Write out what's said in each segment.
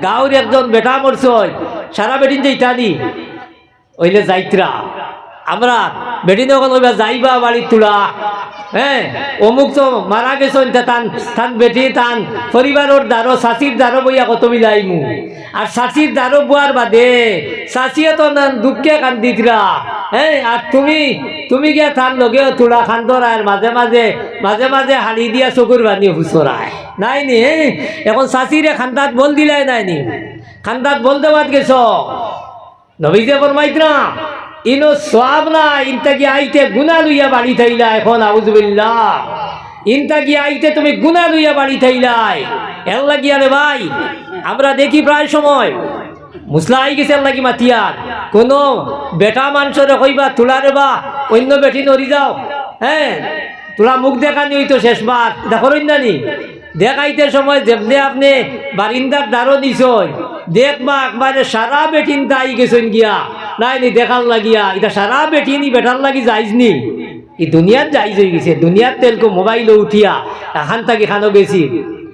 গাঁওর একজন বেটা মরছয় সারা বেটিন যে ইটানি ওইলে যাইত্রা আমরা বেটিন ওইবা যাইবা বাড়ি তুলা হ্যাঁ অমুক তো মারা গেছেন তান তান বেটি তান পরিবারের দ্বারো শাশির দ্বারো বইয়া কত বিলাইমু আর শাশির দ্বারো বুয়ার বাদে শাশিয়ে তো দুঃখে কান্দিতরা হ্যাঁ আর তুমি গিয়া তার লগেও তুলা খান্দর আর মাঝে মাঝে মাঝে মাঝে হাড়ি দিয়া চকুর বানি হুচরায় নাই নি এখন শাশিরে খান্দাত বল দিলাই নাই নি খান্দাত বল দেওয়াত গেছ নবীজে ফরমাইতরা ইনো সওয়াব না ইনতা কি আইতে গুনাহ লইয়া বাড়ি থাইলা এখন আউযুবিল্লাহ ইনতা কি আইতে তুমি গুনাহ লইয়া বাড়ি থাইলাই এর লাগি আরে ভাই আমরা দেখি প্রায় সময় মুসলা আই গেছে এর লাগি মাতিয়ার কোন বেটা মানুষরে কইবা তুলারে বা অন্য বেটি নরি যাও হ্যাঁ তোরা মুখ দেখানি হইতো শেষবার দেখো রইন্দানি দেখাইতে সময় যেমনি আপনি বারিন্দার দ্বারও দিছই দেখবা একবারে সারা বেটিন তাই গেছেন গিয়া নাই নি দেখার লাগিয়া এটা সারা বেটিনি বেটার লাগি যাইজনি এই দুনিয়ার যাইজ হয়ে গেছে দুনিয়ার তেলকো মোবাইলও উঠিয়া এখান থেকে খানো গেছি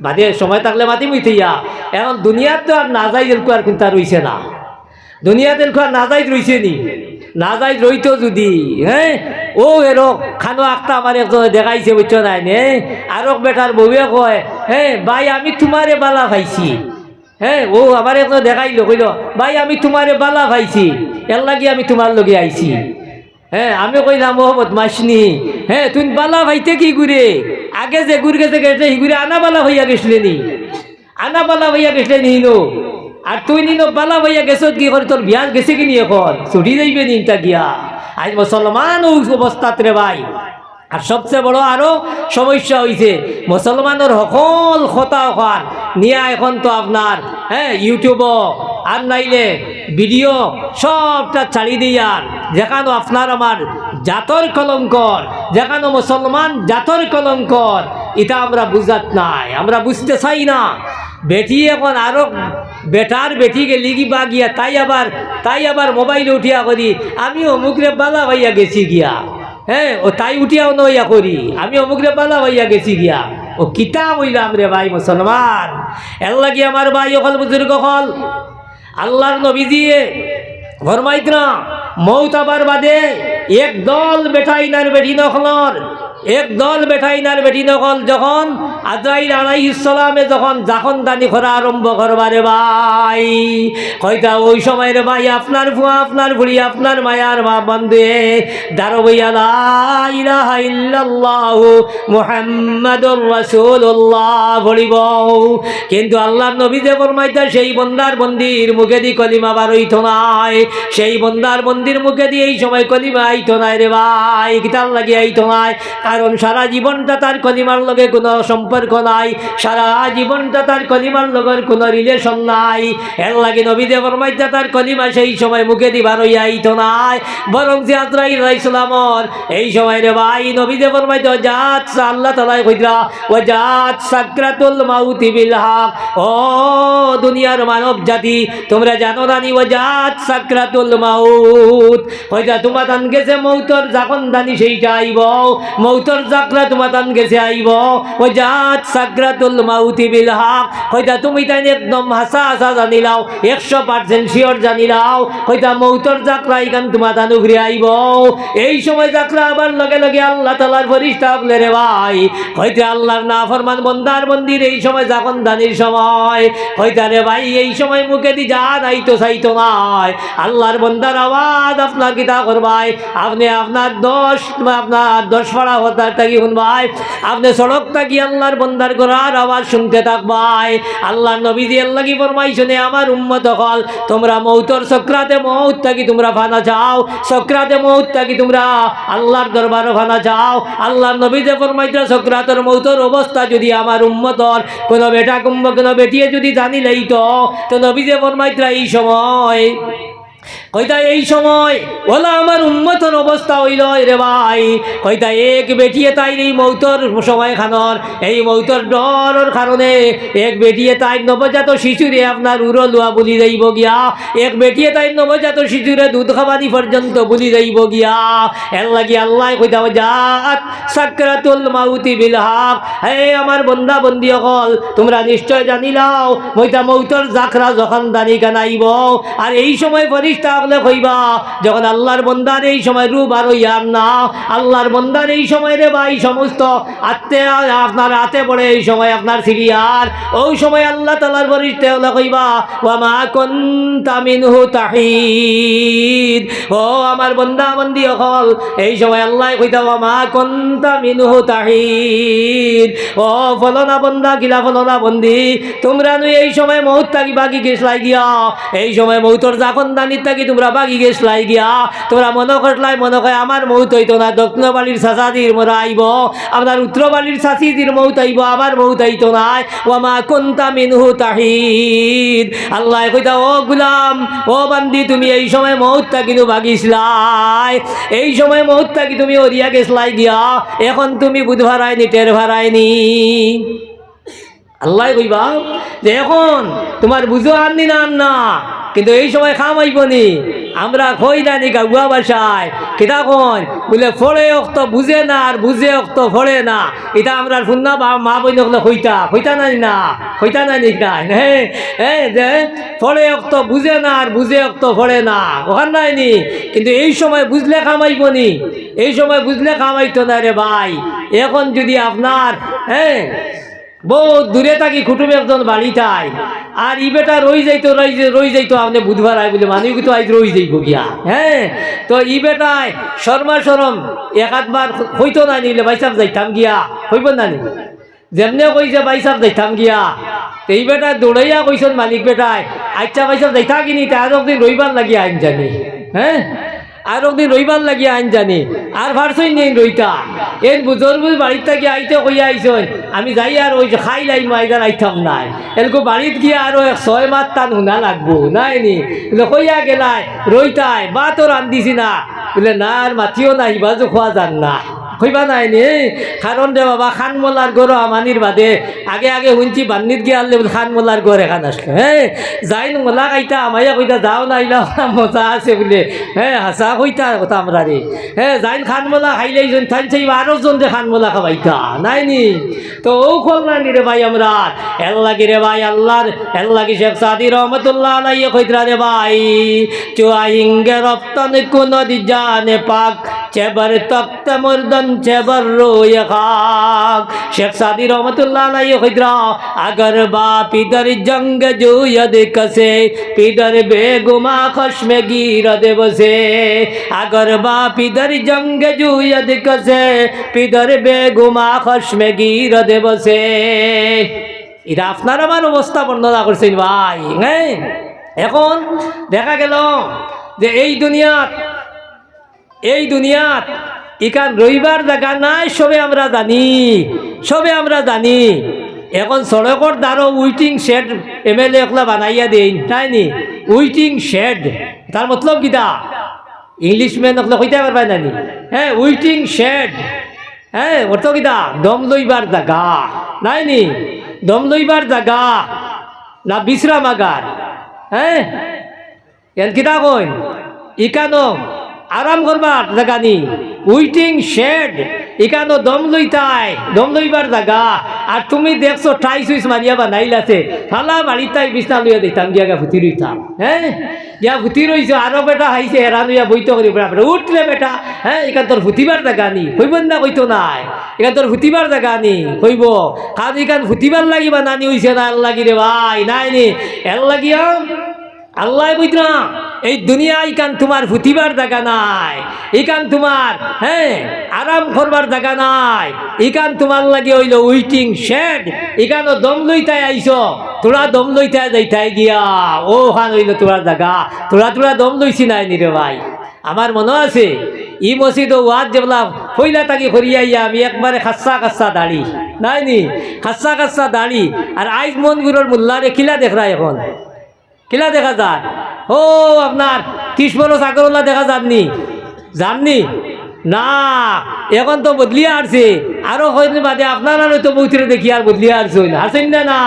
বাদে সময় থাকলে মাতি মুইতেইয়া এখন দুনিয়ার তো আর না যাই এলকো আর কিন্তু রইছে না দুনিয়াতে এলকো আর না যাই রইছে নি না যাই রইতো যদি হ্যাঁ ও এরক খানো একটা আমার একজন দেখাইছে বুঝছো নাই নে আরক বেটার বউয়ে কয় হ্যাঁ ভাই আমি তোমারে বালা পাইছি হ্যাঁ ও আমার একজন দেখাইলো কইল ভাই আমি তোমারে বালা পাইছি এর লাগি আমি তোমার লগে আইছি হ্যাঁ আমি কইলাম ও বদমাশনি হ্যাঁ তুমি বালা ভাইতে কি ঘুরে আগে যে ঘুরে গেছে গেছে হি ঘুরে আনা বালা ভাইয়া গেছলে নি আনা বালা ভাইয়া গেছলে নি নো আর তুই নিনো বালা ভাইয়া গেছত কি করে তোর বিয়াজ গেছে কি নি এখন ছুটি যাইবে নিনটা গিয়া আজ মুসলমান অবস্থাত রে ভাই আর সবচেয়ে বড় আরো সমস্যা হইছে মুসলমানের সকল কথা ওখান নিয়া এখন তো আপনার হ্যাঁ ইউটিউব আর নাইলে ভিডিও সবটা ছাড়ি দিয়ার যেখানে আপনার আমার জাতর কলঙ্কর যেখানে মুসলমান জাতর কলঙ্কর এটা আমরা বুঝাত নাই আমরা বুঝতে চাই না বেটি এখন আরো বেটার বেটি গেলি কি বা গিয়া তাই আবার মোবাইল উঠিয়া করি আমি অমুকরে বালা ভাইয়া গেছি গিয়া হ্যাঁ ও তাই উঠিয়াও নইয়া করি আমি অমুকরে বালা ভাইয়া গেছি গিয়া ও কিতা বইলাম রে ভাই মুসলমান এর লাগি আমার ভাই অকল বুজুর্গ হল আল্লাহর নবীজিয়ে ফরমাইতরা মৌত আবার বাদে একদল বেটাইনার বেটি নখলর একদল বেটাইনার বেটি নকল যখন আজরাইল আলাইহিস সালামে যখন দানি করা আরম্ভ করবারে ভাই কইতা ওই সময় রে ভাই আপনার ফুয়া আপনার বুড়ি আপনার মায়ার মা বন্ধে দারবইয়া লা ইলাহা ইল্লাল্লাহ মুহাম্মাদুর রাসূলুল্লাহ বলিব কিন্তু আল্লাহর নবী যে ফরমাইতা সেই বন্দার বন্দির মুখে দি কলিমা বার হইতো নাই সেই বন্দার বন্দির মুখে দি এই সময় কলিমা আইতো নাই রে ভাই কিতাব লাগি আইতো নাই কারণ সারা জীবনটা তার কলিমার লগে কোনো সম্পর্ক নাই সারা জীবনটা তার কলিমার লগের কোনো রিলেশন নাই এর লাগে নবী যে ফরমাইতা তার কলিমা সেই সময় মুখে দি বার হইয়া আইতো নাই বরং যে আজরাইল আলাইহিস সালামর এই সময় রে ভাই নবী যে ফরমাইতা জাত আল্লাহ তাআলা কইরা ওয়া জাত সাকরাতুল মাউতি বিল হক ও দুনিয়ার মানব জাতি তোমরা জানো না নি ওয়া জাত সাকরাতুল মাউত কইরা তোমার দান গেছে মৌতর যখন দানি সেইটা আইব মৌতর যাকরা তোমার দান গেছে আইব ওয়া জাত সাকরাতুল মাউতি বিল হক কইরা তুমি তাই একদম হাসা হাসা জানিলাও 100% শিওর জানিলাও কইরা মৌতর যাকরা ইগান তোমার দান ঘুরে আইব এই সময় যাকরা আবার লগে লগে আল্লাহ তাআলার ফেরেশতা বলে রে ভাই কইরা আল্লাহর নাফরমান বান্দার মন্দির এই সময় যখন দানির সময় কইরা রে ভাই এই সময় মুখে দি জান আইতো চাইতো নাই আল্লাহর বান্দার আওয়াজ আপনার কিতা করবাই আপনি আপনার দোষ পড়া হতার থাকি শুনবাই আপনি সড়ক থাকি আল্লাহর বান্দার করার আওয়াজ শুনতে থাকবাই আল্লাহর নবীজি আল্লাহ কি ফরমাইছেন আমার উম্মত হল তোমরা মৌতর সক্রাতে মৌত থাকি তোমরা ফানা যাও সক্রাতে মৌত থাকি তোমরা আল্লাহর দরবারে ফানা যাও আল্লাহর নবীজি ফরমাইতা সক্রাতের মৌতর অবস্থা যদি আমার উম্মতর কোনো বেটা কুম্ভ কোনো বেটিয়ে যদি জানি লইতো তো নবীজি ফরমাইতা এই সময় কইতা এই সময় ওলা আমার উম্মতর অবস্থা হইল রে ভাই, কইতা এক বেটিয়ে তাই এই মৌতর সময় খানর এই মৌতর ডরের কারণে এক বেটিয়ে তাই নবজাত শিশুরে আপনার উড়ো লুয়া বলি যাইব গিয়া, এক বেটিয়ে তাই নবজাত শিশুরে দুধ খাবানি পর্যন্ত বলি যাইব গিয়া। এর লাগি আল্লাহ কইতা জাত সাকরাতুল মাউতি বিল হক। হে আমার বন্দা বন্দি হল, তোমরা নিশ্চয় জানিলাও কইতা মৌতর জাকরা যখন দানি কানাইব, আর এই সময় ফেরেশতা হলে কইবা যখন আল্লাহর বন্দার এই সময় রূপ আর ইয়ার না, আল্লাহর বন্দার এই সময় রে ভাই সমস্ত আত্মে আপনার হাতে পড়ে এই সময় আপনার সিরিয়ার, ওই সময় আল্লাহ তাআলার ফেরেশতা হলে কইবা ওয়া মা কুনতা মিনহু তাহিদ। ও আমার বন্দা বন্দি হল, এই সময় আল্লাহ কইতা ওয়া মা কুনতা মিনহু তাহিদ। ও ফলনা বন্দা গিলা ফলনা বন্দি, তোমরা নই এই সময় মৌত থাকি বাকি গেছলাই গিয়া, এই সময় মৌতর যখন দানির থাকি তোমরা বাকি গেছলাই গিয়া, তোমরা মনে করলাই মনে হয় আমার মৌত হইতো না, দক্ষিণ বাড়ির চাচাদির মোরা আইব, আপনার উত্তর বাড়ির চাচিদির মৌত আইব, আমার মৌত হইতো নাই। ওয়া মা কুনতা মিনহু তাহিদ। আল্লাহ কইতা ও গুলাম ও বান্দি, তুমি এই সময় মৌত থাকি বাগিছলাই, এই সময় মৌত থাকি তুমি ওরিয়া গেছলাই গিয়া, এখন তুমি বুধ ভাড়ায়নি টের ভাড়ায়নি। আল্লাহ কইবা যে এখন তোমার বুঝো আননি না না, কিন্তু এই সময় খামাইব নি। আমরা কই জানি গাগুয়া ভাষায় কিতা কন বলে ফড়ে অক্ত বুঝে না আর বুঝে অক্ত ফড়ে না, এটা আমরা শুননা মা বই নকলে কইতা কইতা নাই না কইতা নাই নাই হ্যাঁ হ্যাঁ যে ফড়ে অক্ত বুঝে না আর বুঝে অক্ত ফড়ে না ওখান নাই নি, কিন্তু এই সময় বুঝলে খামাইব নি, এই সময় বুঝলে খামাইতো না রে ভাই। এখন যদি আপনার হ্যাঁ বহুত দূরে থাকি কুটুম একজন বাড়িটাই, আর ই বেটা রই যাইতো আপনি বুধবার আয় বলে মানুষ তো আজ রই যাইব গিয়া। হ্যাঁ তো ই বেটায় শর্মা সরম এক আধবার হইতো না নিলে বাইসাব যাইতাম গিয়া, হইব না নি যেমনে কইছে বাইসাব যাইতাম গিয়া, তো এই বেটা দৌড়াইয়া কইছেন মালিক বেটায় আচ্ছা বাইসাব যাইতা কিনি, তার একদিন রইবার লাগিয়া আইন জানি। হ্যাঁ আর একদিন রইবার লাগিয়া আইন জানি, আর ভারছই নেই রইতা এর বুঝর বুঝ বাড়ির থেকে আইতে কইয়া আইসন আমি যাই আর ওই খাই লাই মাইদার আইতাম নাই, এরকম বাড়িত গিয়া আরো 6 মাস টান হুনা লাগবো নাই নি কইয়া গেলাই রইতাই বা তো রান্ধিছি না বলে না আর মাতিও না হিবাজও খোয়া যান না কইবা নাই নি। কারণ রে বাবা খানমোলার গড় আমানির বাদে আগে আগে শুনছি বান্নিত গিয়ে আনলে বলে খানমোলার গড় এখান আসলো। হ্যাঁ যাই মোলা খাইতা আমাইয়া কইতা যাও না ইলা মজা আছে বলে। হ্যাঁ হাসা কইতা কথা আমরা রে। হ্যাঁ যাইন খানমোলা খাইলেই জন থাইন চাই আরো জন যে খানমোলা খাবাইতা নাই নি, তো ও খোল না নি রে ভাই আমরা এল লাগি রে ভাই আল্লাহর এল লাগি শেখ সাদি রহমতুল্লাহ আলাইহি কইতরা রে ভাই চুয়াইঙ্গে রপ্তান কোন দিজানে পাক চেবার তক্ত মুর্দন চেবার রোয় খাক। শেখ সাদি রহমতুল্লাহ আলাইহি কইতরা अगर बाप इधर जंग जुयद कसे पिदर बेगुमा खश्म गिरद बसे। अगर बाप इधर जंग जुयद कसे पिदर बेगुमा खश्म गिरद बसे। এটা আপনার আমার অবস্থা বর্ণনা করছেন ভাই। হ্যাঁ এখন দেখা গেল যে এই দুনিয়াত ইকান রইবার জায়গা নাই, সবে আমরা জানি। এখন সড়কর দ্বারো উইটিং শেড MLA একলা বানাইয়া দেই তাই নি, উইটিং শেড তার মতলব কিতা ইংলিশম্যান একলা কইতে পারবা জানি। হ্যাঁ উইটিং শেড, হ্যাঁ অর্থ কিতা দম লইবার জায়গা নাই নি, দম লইবার জায়গা না বিশ্রামাগার। হ্যাঁ এর কিতা কইন ইকানো আরাম করবার জায়গা নি, উইটিং শেড ইকানো দম লইবার জায়গা। আর তুমি দেখছো টাই সুইচ মারিয়া বা নাইলাছে ফালা বাড়ির তাই বিছনা লইয়া দিতাম গিয়া ফুটি রইতাম। হ্যাঁ গিয়া ফুটি রইছ আরো বেটা হাইছে হেরা লইয়া বইতে করি উঠলে বেটা। হ্যাঁ এখান তোর ফুটিবার জায়গা নি হইব না কইতো নাই, এখান তোর ফুটিবার জায়গা নি হইব কারণ এখান ফুটিবার লাগিবা নানি হইছে না আল্লাহ রে ভাই নাই নি এর লাগিয়া আল্লাহ বুঝরা এই দুনিয়া ইকান তোমার ফুটিবার জায়গা নাই, ইকান তোমার হ্যাঁ আরাম করবার জায়গা নাই, ইকান তোমার লাগে হইল উইটিং শেড। ইকানো দম লইতাই আইস, তোরা দম লইতাই যাইতাই গিয়া ও খান হইল তোরার জায়গা, তোরা দম লইছি নাই নি রে ভাই। আমার মনে আছে ই মসজিদ ওয়াজ যেবলা হইলা তাকে করিয়াইয়া আমি একবারে খাচ্ছা দাড়ি নাই নি, খাচ্ছা দাড়ি। আর আইজ মনগুলোর মোল্লা রে খিলা দেখ রা এখন কিলা দেখা যায়? ও আপনার 30 বছর আগরওয়ালা দেখা যাননি? জাননি না, এখন তো বদলিয়ে আসছে। আরো কয়েকদিন বাদে আপনারা তো বৌতিরে দেখি আর বদলিয়ে আসছেন, আসেন না? না,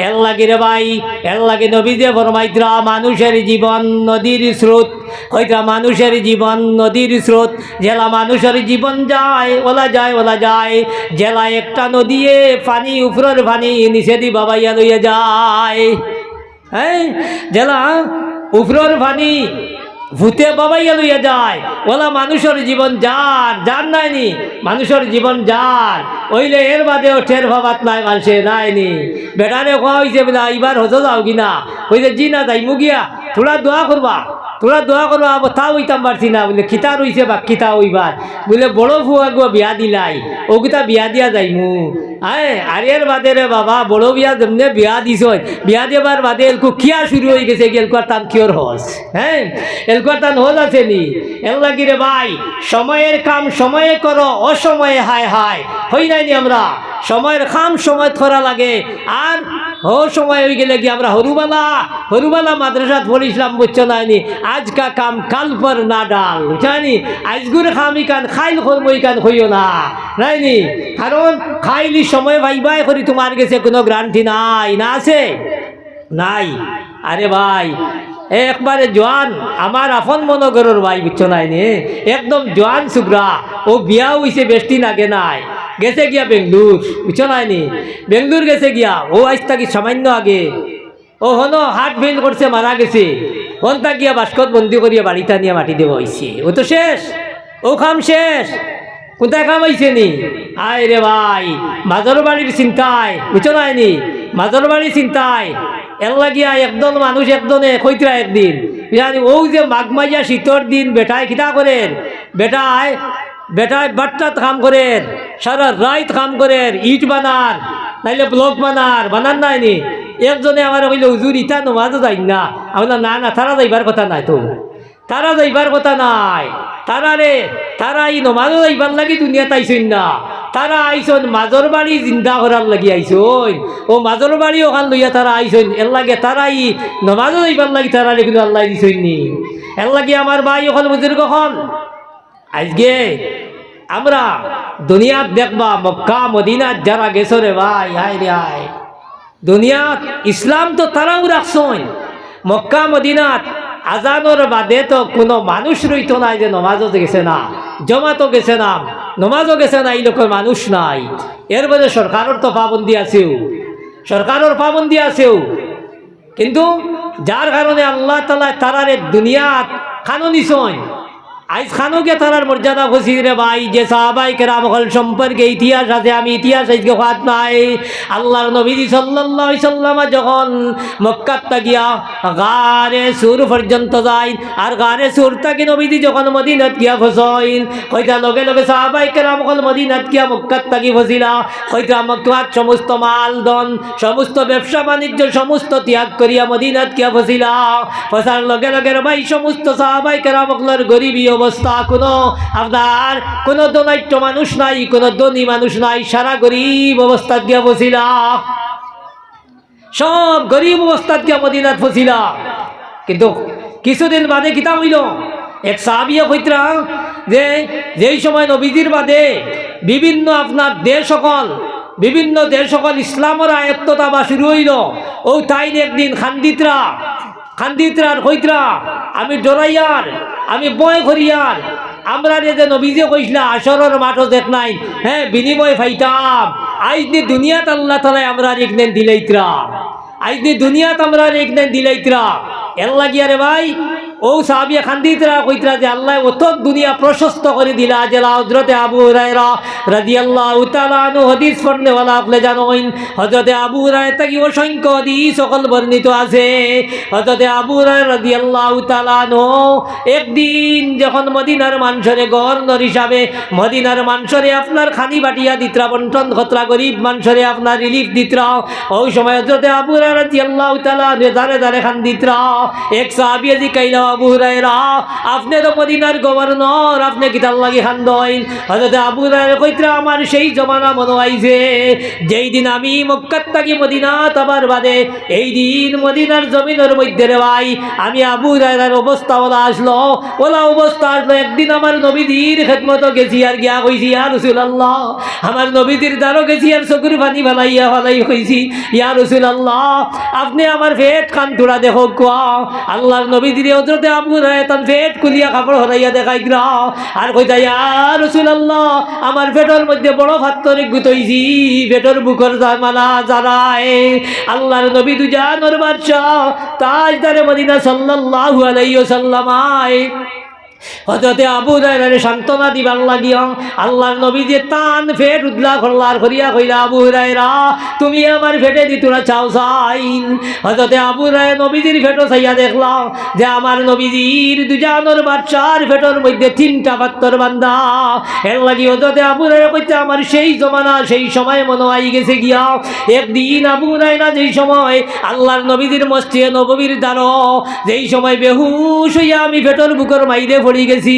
এর লাগে রে ভাই, এর লাগে নবী যে ফরমাইতরা মানুষের জীবন নদীর স্রোত, হয়তো মানুষের জীবন নদীর স্রোত, জেলা মানুষের জীবন যায় ওলা যায় ওলা যায়, জেলা একটা নদীয়ে পানি উপরের পানি নিচে দি বাবাইয়া লইয়া যায়। হ্যাঁ, জেলা উপরের পানি ভূতে বাবাইয়া লইয়া যায়, ওলা মানুষের জীবন যার যার নাইনি, মানুষের জীবন যার ওইলে এর বাদেও ঠের ভাবাত নাই মানুষে নাইনি। বেটারে কোয়া হয়েছে বলে এইবার হতো যাও কিনা, হয়েছে জি না যাই মুগিয়া তোরা দোয়া করবা, তোরা দোয়া করবা, তা হইতাম পারছি না বলে কিতা রইছে বা কিতা হইবার বলে বড় ফুয়া গো বিয়া দিলাই, ও কিতা বিয়া দিয়া যাইমু। হ্যাঁ, আর এর বাদে রে বাবা বড় বিয়া যেমনি বিয়া দিছ, বিয়া দেবার বাদে এলকু খিয়া শুরু হয়ে গেছে, এলকুয়ার টান কিয়র হস। হ্যাঁ, এলকুয়ার টান হজ আছে নি? এল লাগি রে ভাই, সময়ের কাম সময়ে করো, অসময়ে হায় হায় হই নাইনি আমরা। সময়ের কাম সময় করা লাগে, আর ও সময় হয়ে গেলে কি আমরা হরুবালা মাদ্রাসাত পড়িছিলাম, বুঝছো নাইনি? আজকা কাম কাল পর না ডাল, জানি আজগুর খামি কান খাইল খরমই কান হইও না নাইনি, কারণ খাইলি সময় ভাইবাই করি তোমার গেছে কোনো গ্রান্টি নাই, না আছে নাই। আরে ভাই একবারে জোয়ান আমার আপন মনগরের ভাই, বুঝছো নাইনি? একদম জোয়ান সুগ্রা, ও বিয়া হইছে বেশি নাগে নাই, গেছে গিয়া বেঙ্গলুর, বুঝছো নাইনি? বেঙ্গলুর গেছে গিয়া, ও আজ থাকি সামান্য আগে ও হনো হার্ট ফেল করছে, মারা গেছে। হনটা গিয়া বাস্কত বন্দি করিয়া বাড়িটা নিয়ে মাটি দেওয়া হয়েছে। ও তো শেষ, ও খাম শেষ, কোথায় কাম হয়েছে নি? আয় রে ভাই, মাজর বাড়ির চিন্তায়, বুঝছো নাইনি? মাজর বাড়ির চিন্তায় এর লাগিয়া একদল মানুষ একদনে কইতরা একদিন জানি, ও যে মাঘ মাইয়া শীতর দিন বেটায় কিতা করেন, বেটায় বাট্টাত কাম করেন, সারা রাত কাম করেন, ইট বানার নাইলে ব্লক বানান নাইনি। একজনে আমার কইলে হুজুর ইটা নমাজও যাই না, আমি না না, তারা যাইবার কথা নাই, তো তারা যাইবার কথা নাই, তারা এই নমাজও যাইবার লাগি দুনিয়াতে আইসইন না, তারা আইসন মাজর বাড়ি জিন্দা করার লাগি আইসন। ও মাজর বাড়ি ওখান লইয়া তারা আইসন, এর লাগে তারা ই নমাজও যাইবার লাগি তারা কিন্তু আল্লাহ দিছইন নি। এর লাগে আমার ভাই ওখান বুঝির কখন আজকে আমরা দুনিয়াত দেখবা মক্কা মদিনাত যারা গেছো রে ভাই, হায় রে হায়, দুনিয়াত ইসলাম তো তারাও রাখছেন, মক্কা মদিনাত আজানোর বাদে তো কোনো মানুষ রইতো নাই যে নমাজও গেছে না, জমাতো গেছে না, নমাজও গেছে না, এই লোকের মানুষ নাই। এর মধ্যে সরকারের তো পাবন্দি আছেও, সরকারের পাবন্দি আছেও, কিন্তু যার কারণে আল্লাহ তাআলা তারারে দুনিয়াত খানো নিছন। আজ খানোকে তারার মর্যাদা খুশি রে ভাই, যে সাহাবাই কেরাম হল সম্পর্কে ইতিহাস আছে, আমি ইতিহাস আজকে হাত নাই। আল্লাহর নবীজি সাল্লাল্লাহু আলাইহি সাল্লাম যখন মক্কাত গিয়া গারে সুর পর্যন্ত যায়, আর গারে সুর থেকে নবীজি যখন মদিনাত গিয়া ফসইন, কইতা লগে লগে সাহাবাই কেরাম হল মদিনাত গিয়া মক্কাত থাকি ফসিলা, কইতা মক্কাত সমস্ত মাল দন সমস্ত ব্যবসা বাণিজ্য সমস্ত ত্যাগ করিয়া মদিনাত গিয়া ফসিলা। ফসার লগে লগে ভাই সমস্ত সাহাবাই কেরাম হলের গরিবী অবস্থা, কোনো আপনার কোনো দনাট্য মানুষ নাই, কোনো ধনী মানুষ নাই, সারা গরিব অবস্থাত গিয়া বসিলা, সব গরিব অবস্থাত গিয়া মদিনাত ফসিলা। কিন্তু কিছুদিন বাদে কিতা হইল, এক সাহাবিয়া কইতরা যে যেই সময় নবীজির বাদে বিভিন্ন আপনার বিভিন্ন দেশ সকল ইসলামের আয়ত্ততা বা শুরু হইল, ও তাইন একদিন খান্দিতরার কইতরা আমি ডরাইয়ার, আমি বয় করিয়ার, আমরা যে নবীজে কইসলা আসরের মাঠও দেখ নাই, হ্যাঁ বিনিময় ফাইতাম, আইজ নি দুনিয়াত আল্লাহ তাআলা আমরা একদিন দিলাইতরা, আইজ নি দুনিয়াত আমরা একদিন দিলাইতরা। এর লাগিয়া রে ভাই ও সাহাবিয়া খান্দিতরা কইতরা যে আল্লাহ অত দুনিয়া প্রশস্ত করে দিলা, যে হযরতে আবু হুরায়রা রাদিয়াল্লাহু তাআলা আনহু হাদিস পড়নেওয়ালা আপনি জানেন, হযরতে আবু হুরায়রা থেকে অসংখ্য হাদিস সকল বর্ণিত আছে। হযরতে আবু হুরায়রা রাদিয়াল্লাহু তাআলা আনহু একদিন যখন মদিনার মানুষরে গভর্নর হিসাবে মদিনার মানুষরে আপনার খানি বাটিয়া দিতরা, বন্টন খতরা গরিব মানুষরে আপনার রিলিফ দিতরা, ওই সময় হযরতে আবু হুরায়রা রাদিয়াল্লাহু তাআলা দারে দারে খান্দিতরা। এক সাহাবী জি কাইলা আবু হুরায়রা আপনি তো মদিনার গভর্নর, আপনি কিতাল লাগি খান্দইন। হযরত আবু হুরায়রা কইতরা আমার সেই জমানা মনে আইছে যেই দিন আমি মক্কার থাকি মদিনা তাবার বাদে এই দিন মদিনার জমিনের মধ্যে রে ভাই আমি আবু হুরায়রার অবস্থা ওলা অবস্থা আসলো। একদিন আমার নবীজির খেদমত গেছি আর গিয়া কইছি ইয়া রাসূলুল্লাহ, আমার নবীজির দ্বারও গেছি আর চকুর পানি ফালাই কইছি ইয়া রাসূলুল্লাহ আপনি আমার পেট কান তোড়া দেখো কোয়া। আল্লাহর নবীজির হযরতে আবু হুরায়রা তার পেট খুলিয়া কাপড় হরাইয়া দেখাই গিরা আর কইতা ইয়া রাসূলুল্লাহ আমার পেটের মধ্যে বড় ফাত্তরে গুতইছি, পেটের বুকের মালা জারায়। আল্লাহর নবী দুজানোর বাদশা তাজদারে মদিনা সাল্লাল্লাহু আলাইহি ওয়াসাল্লাম হযরতে আবু হুরায়রারে সান্ত্বনা দিবার লাগিয়া আল্লাহর নবী যে তান ফেট উদলা করলার করিয়া কইলা আবু হুরায়রা তুমি আমার ফেটে দি তোরা চাও চাইন। হযরতে আবু হুরায়রা নবীজির ফেটো চাইয়া দেখলাম যে আমার নবীজির দুজানোর বাদশার ফেটোর মধ্যে 3টা পাত্তর বান্ধা। এর লাগি হযরতে আবু হুরায়রা কইতে আমার সেই জমানা সেই সময় মনে আই গেছে গিয়া। একদিন আবু হুরায়রা যেই সময় আল্লাহর নবীজির মসজিদে নববীর দ্বারো যেই সময় বেহুশ হইয়া আমি ফেটোর বুকের মাইরে পড়ি গেছি,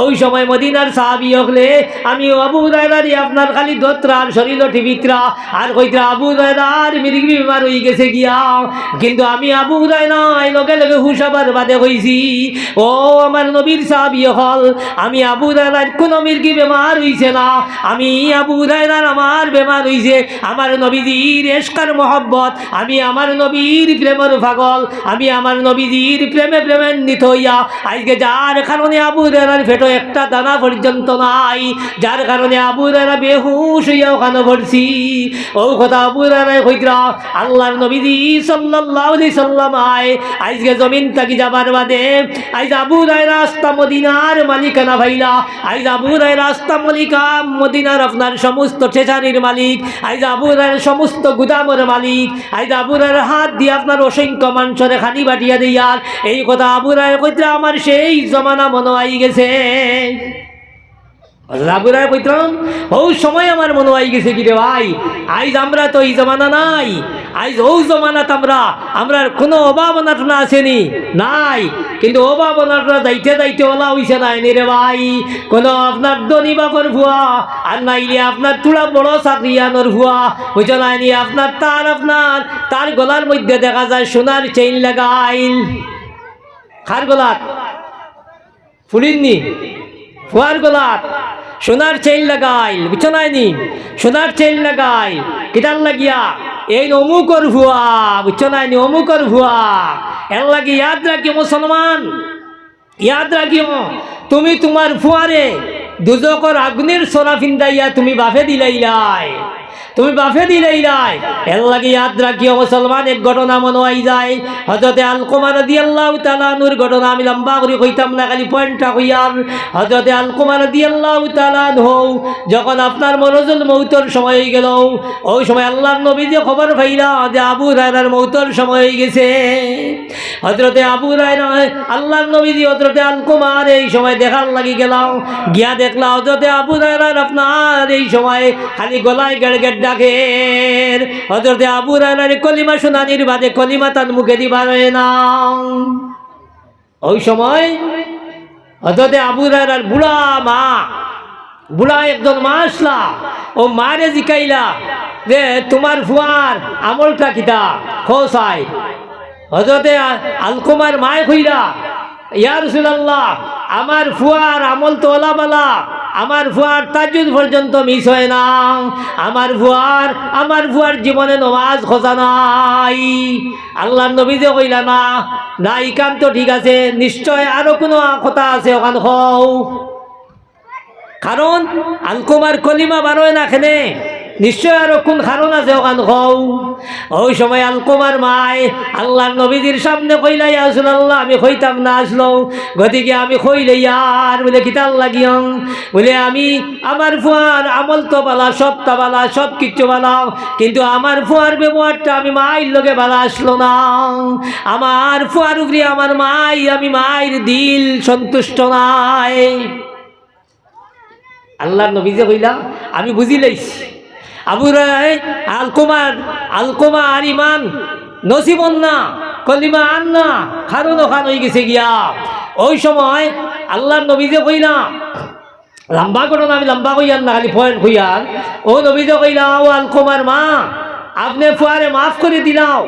ওই সময় মদিনার সাহাবী হলে আমি আবু হুরায়রার আপনার খালি দত্রার শরীর টিভিত্রা আর কইতরা আবু হুরায়রার মির্গি বিমার হয়ে গেছে গিয়া। কিন্তু আমি আবু হুরায়রা লগে লগে হুশ আবার বাদে কইছি ও আমার নবীর সাহাবী হল আমি আবু হুরায়রার কোনো মির্গি বেমার হইছে না, আমি আবু হুরায়রার আমার বেমার হইছে আমার নবীজির এশকার মহব্বত, আমি আমার নবীর প্রেমের পাগল, আমি আমার নবীজির প্রেমান্বিত হইয়া আজকে যার কারণে আবু হুরায়রার পেটে একটা দানা পর্যন্ত নাই, যার কারণে আবু হুরায়রা বেহুশ হইয়া ওখানে পড়ছি। ও কথা আবু হুরায়রা কইতরা আল্লাহর নবীজি সাল্লাল্লাহু আলাইহি সাল্লাম আজকে জমিন থাকি যাবার বাদে আজ আবু হুরায়রা আস্তা মদিনার মালিকানা ভাইলা, আজ আবু হুরায়রা আস্তা মালিকা মদিনার আপনার সমস্ত ট্রেজারির মালিক, আজ আবু হুরায়রা সমস্ত গুদামের মালিক, আজ আবু হুরায়রা হাত দিয়ে আপনার অসংখ্য মানুষের খানি বাটিয়া দিয়ার। এই কথা আবু হুরায়রা কইতরা আমার সেই জমানা মনে আই গেছে। আবু হুরায়রা কইতরাম ও সময় আমার মনে আই গেছে কি রে ভাই, আইজ আমরা তো এই জমানা নাই, আইজ ও জমানাত আমরা কোনো অভাব অনাটনা আসেনি নাই, কিন্তু অভাব অনাটনা যাইতে ওলা হইছে নাই নি রে ভাই। কোনো আপনার ধনী বাপর ভুয়া আর নাইলে আপনার তুলা বড় চাকরিয়ানোর ভুয়া হইছে নাই নি আপনার তার গলার মধ্যে দেখা যায় সোনার চেইন লাগাইল। খার গলাত ফুলিননি ফুয়ার গলাত সোনার চেইন লাগাইল, বুঝছো নাইনি সোনার চেইন লাগাইল কিতার লাগিয়া এই অমুকর ভুয়া, বুঝছো নাইনি অমুকর ভুয়া। এর লাগি ইয়াদ রাখিও মুসলমান, ইয়াদ রাখিও তুমি তোমার ফুয়ারে দুজকর আগুনের সোনা ফিন্দাইয়া তুমি বাফে দিলাইলাই, তুমি বাফে দিলাইলাই। এর লাগে ইয়াদ রাখিও মুসলমান এক ঘটনা মনে আই যায় হযরতে আলকমা রাদিয়াল্লাহু তাআলা আনহুর ঘটনা। আমি লম্বা করে কইতাম না, খালি পয়েন্টটা কইয়ার। হযরতে আলকমা রাদিয়াল্লাহু তাআলা আনহু যখন আপনার মরজুল মৌতের সময় হয়ে গেল, ওই সময় আল্লাহর নবী যে খবর পাইলা যে আবু হুরায়রার মৌতের সময় হয়ে গেছে। হযরতে আবু হুরায়রা আল্লাহর নবীজি হযরতে আলকমার এই সময় দেখার লাগি গেলাম, গিয়া দেখলা হযরতে আবু হুরায়রার আপনার এই সময় খালি গলায় গেড়গেড় ডাকের। হযরতে আবু হুরায়রার কলিমা শুনানির বাদে কলিমা তার মুখে দিবার হয় না। ওই সময় হযরতে আবু হুরায়রার বুড়া একজন মা আসলা, ও মারে জিকাইলা যে তোমার ফুয়ার আমলটা কিতা খোসাই। হযরতে আলকমার মায় কইরা ইয়া রাসূলুল্লাহ আমার ফুয়ার আমল তো ওলাবালা, আমার ফুয়ার তাজ্জুদ পর্যন্ত মিস হয় না, আমার ফুয়ার জীবনে নমাজ খোঁজা নাই। আল্লাহর নবী যে কইলা না ইকান তো ঠিক আছে, নিশ্চয় আরো কোনো কথা আছে ওখান হও, কারণ আলকমার কলিমা বারোয় না খেনে নিশ্চয় আরো কোন কারণ আছে ওখান হও। ওই সময় আলকমার মায় আল্লাহর নবীজির সামনে কইলা ইয়া রাসূলুল্লাহ আমি কইতাম না আসলো, গতিকে আমি কইলে ইয়ার বলে কিতাল লাগিয়াম বলে আমি আমার ফুয়ার আমল তো বালা সবটা বালা সব কিচ্ছু বালা, কিন্তু আমার ফুয়ার ব্যবহারটা আমি মায়ের লগে বালা আসলো না, আমার ফুয়ার উপরে আমার আমি মায়ের দিল সন্তুষ্ট নাই। আল্লাহর নবী যে কইলা আমি বুঝি লাইছি আবু হুরায়রা আলকমা আর ইমান নসিবন না, কলিমা আন না, খারুন ওখান হয়ে গেছে গিয়া। ওই সময় আল্লাহর নবী যে কইলা, লম্বা করো না, আমি লম্বা কইয়ার না, খালি পয়েন্ট কইয়ার। ও নবী যে কইলা, ও আলকমার মা, আপনি ফুয়ারে মাফ করে দিলাও,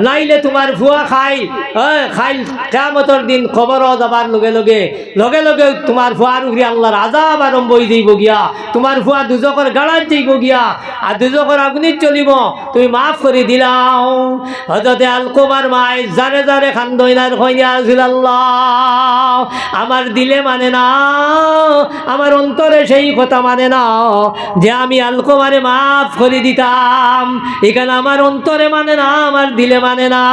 নাইলে তোমার ফুয়া খাইল কিয়ামতের দিন খবর যাবার লগে লগে লগে লগে তোমার ফুয়ার উপরে আল্লাহর আযাব আরম্ভ হয়ে যাইব গিয়া, তোমার ফুয়া দুজকের গাড়াত যাইব গিয়া, আর দুজকের আগুনিত চলিব, তুমি মাফ করে দিলাও। হযরতে আলকমার মাই জারে জারে খান্দইনার কইয়া রাসূলুল্লাহ, আমার দিলে মানে না, আমার অন্তরে সেই কথা মানে না যে আমি আলকমারে মাফ করে দিতাম। এখানে আমার অন্তরে মানে না, আমার দিলে মানে না।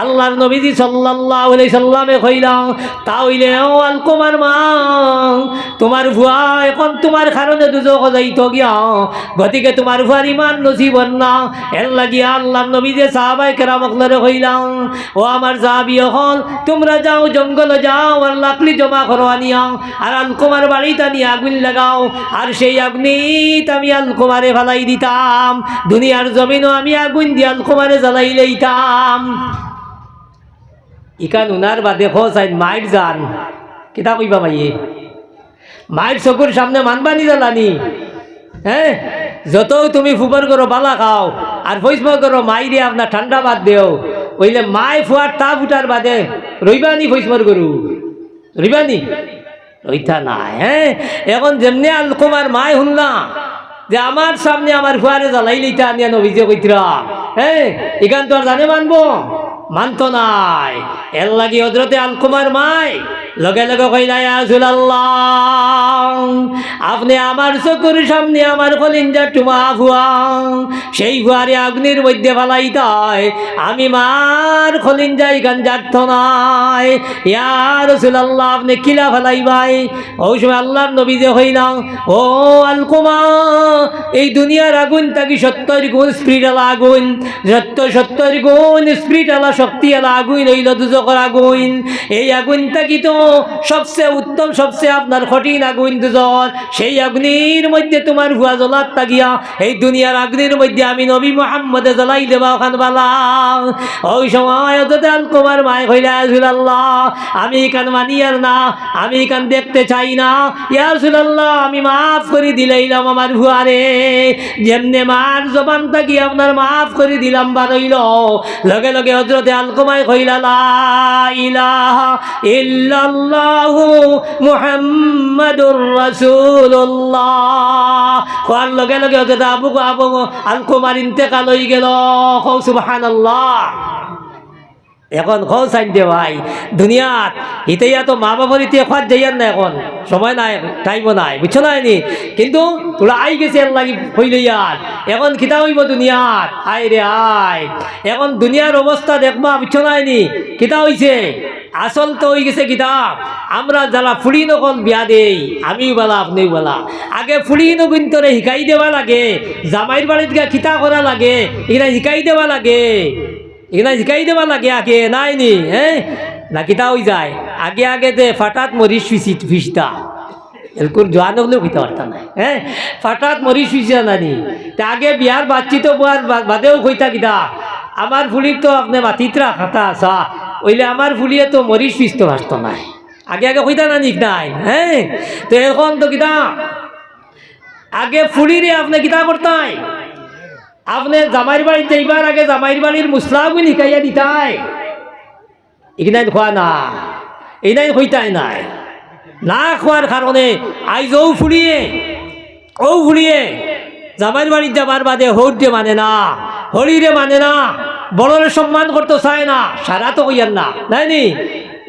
আল্লাহর নবীজি সাল্লাল্লাহু আলাইহি সাল্লামে কইলা, তাইলে ও আলকমার মা, তোমার ভুয়া এখন তোমার কারণে দুজক যাইতো গিয়া, গতিকে তোমার ভুয়ার ইমান নসিব না। এর লাগিয়া আল্লাহর নবীজি সাহাবায়ে কেরামকলরে কইলা, ও আমার সাহাবী হল, তোমরা যাও জঙ্গলে যাও আর লাকড়ি জমা করো আনিয়া, আর আলকমার বাড়িতে নিয়ে আগুন লাগাও, আর সেই আগুনিত আমি আলকমারে ফালাই দিতাম, দুনিয়ার জমিনও আমি আগুন দিয়ে আলকমারে জ্বালাই লইতাম। ইকান উনার বাদে খোঁজ মাইট যান, কিতা কইবা মাইয়ে, মাইট চকুর সামনে মানবানি জ্বালানি। হ্যাঁ, যত তুমি ফুবর করো বালা খাও আর ফৈসম করো মাইরে আপনার ঠান্ডা বাদ দেও, ওইলে মাই ফুয়ার তা ফুটার বাদে রইবানি ফৈসমর করু, রইবানি রইতা নাই। হ্যাঁ, এখন যেমনি আলকমার মাই শুনলাম যে আমার সামনে আমার ফুয়ারে জ্বালাই লইতা আনিয়া নবীজে কইতরা, হ্যাঁ, এখান তো আর জানে মানবো, মানতো নাই। এর লাগি হযরতে আলকমার মাই লগে লগে কইলা, ইয়া রাসূলুল্লাহ, আপনি আমার চকুর সামনে আমার কলিঞ্জা টুমা ফুয়া, সেই ফুয়ারে আগুনের মধ্যে ফালাইতাই, আমি মার কলিঞ্জা এখান যাচ্ছ নাই। ইয়া রাসূলুল্লাহ, আপনি কিলা ফালাইবাই? ওই সময় আল্লাহর নবী যে হইলা, ও আলকমা, এই দুনিয়ার আগুন তাকি 70 গুণ স্পিড আলা আগুন, 70 গুণ স্পিড আলা শক্তি আলা আগুন হইল দুজকের আগুন। এই আগুন তাকি তো সবচেয়ে উত্তম, সবচেয়ে আপনার কঠিন আগুন দুজন, সেই আগুনের মধ্যে তোমার ভুয়া জ্বলার তাগিয়া এই দুনিয়ার আগুনের মধ্যে আমি নবী মুহাম্মদে জ্বলাই দেবা ওখান বালা। ওই সময় হযরত আলকমার মায় কইলা, ইয়া রাসূলুল্লাহ, আমি এখান মানিয়ার না, আমি এখান দেখতে চাই না, ইয়া রাসূলুল্লাহ, আমি মাফ করে দিলাইলাম আমার ভুয়ারে, যেমনে মার জবান তাকি আপনার মাফ করে দিলাম বারইল। লগে লগে হযরতে আলকমায় কইলা, লা ইলাহা ইল্লাল্লাহু মুহাম্মাদুর রাসূলুল্লাহ। কোয়ার লগে লগে হযরত আবু আলকমার ইন্তেকাল হয়ে গেল। সুবহানাল্লাহ। এখন খোঁজ আনতে ভাই দুনিয়াত ইতেয়া তো মা বাবার ইতে খাত যাইয়ার না, এখন সময় নাই, টাইমও নাই, বুঝছো না নি, কিন্তু তোরা আই গেছে এর লাগি হইল ইয়ার। এখন কিতা হইব দুনিয়াত, আয় রে আয়, এখন দুনিয়ার অবস্থা দেখবা, বুঝছো না নি, কিতা হইছে আসল তো হয়ে গেছে কিতা, আমরা যারা ফুড়ি নকল বিয়া দেই, আমিও বলা আপনিও বলা, আগে ফুড়ি নগুন্তরে শিকাই দেওয়া লাগে, জামাইর বাড়িত গিয়া কিতা করা লাগে এখানে শিকাই দেওয়া লাগে, এখানে শিকাই দেওয়া লাগে আগে, নাই নি, হ্যাঁ না কিতা হয়ে যায়, আগে আগে যে ফাটাত মরিস ফিসটা এরকম জোয়ান হলেও হইতে পারতাম না, হ্যাঁ ফাটাত মরিস ফিসা নানি, তা আগে বিয়ার বাচ্চিত বুয়ার বাদেও হইতা কিতা, আমার ফুলির তো আপনি মাতিত্রা খাতা আসা ওইলে আমার ফুলিয়ে তো মরিস ফিসতে পারত নাই, আগে আগে হইতা না নিক নাই, হ্যাঁ তো এখন তো কিতা আগে ফুলিরে আপনি কিতা করতাই, আপনি জামাইর বাড়ি যাইবার আগে জামাইর বাড়ির মুসলাগুন শিকাইয়া দিতাই, এখানে খোয়া না, এই নাই হইতাই নাই, না খোয়ার কারণে আইজ ও ফুলিয়ে জামাইর বাড়ির যাবার বাদে হৌরে মানে না, হরিরে মানে না, বড়রে সম্মান করতে চায় না, সারা তো কইয়ার না, নাই নি